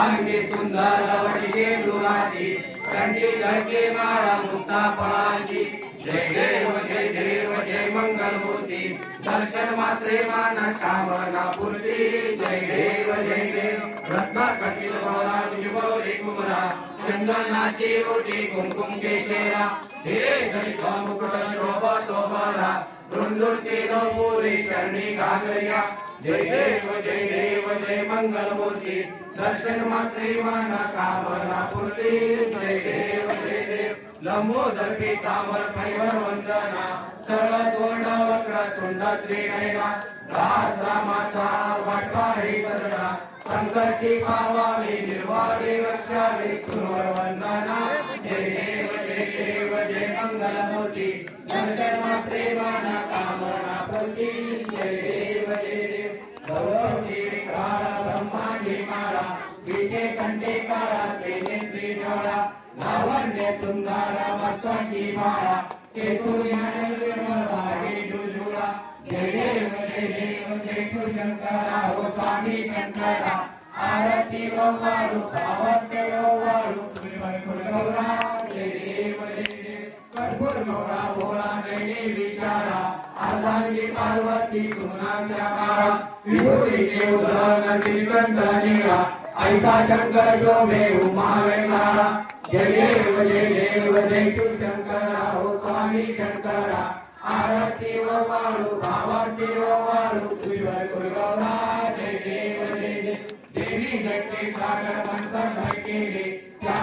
शुभांगी सुंदर वटिके दुराची कंठी धडके माळा मुक्ता फळाची जय देव जय मंगल मूर्ती दर्शन मात्रे माना कामना पूर्ती जय देव रत्ना कटिल गौरा गौरी कुमरा चंदनाची ओटी कुमकुम केशरा हे गणिता मुकुट शोभतो बरा रुंदुरती नपुरी चरणी घागरिया जय देव जय मंगल मूर्ती दर्शन मात्रे माना कामना पूर्ती जय देव लंबोदर पीतांबर फैवर वंदना सरळ स्वर्ण वक्र तुंड त्रिनयना दास रामाचा वाटवारी सरळा संकटी पावावी निर्वाडी रक्षावी सुरवर वंदना जय देव जय मंगल मूर्ती दर्शन मात्रे माना कामना पूर्ती जय देव गौरवजी विकारा ब्रह्माजी माळा विषय कंठे काळा केले त्रिजोडा लावण्य सुंदर मस्तकी माळा केतू ज्ञान विमलाही जुजुळा जय देव जय शंकरा हो स्वामी शंकरा आरती वाळू भावत्य वाळू गौरा जय देव कर्पूर गौरा भोळा नैनी विशाळा अर्धांगी पार्वती सुनाच्या माळा विभूतीचे उदर श्रीकंठ निळा ऐसा शंकर शोभे उमा वेंगाळा जय देव जय शंकरा हो स्वामी शंकरा आरती वाळू भावती वाळू गौरा जय देव देवी गट्टे सागर मंत्र केले त्या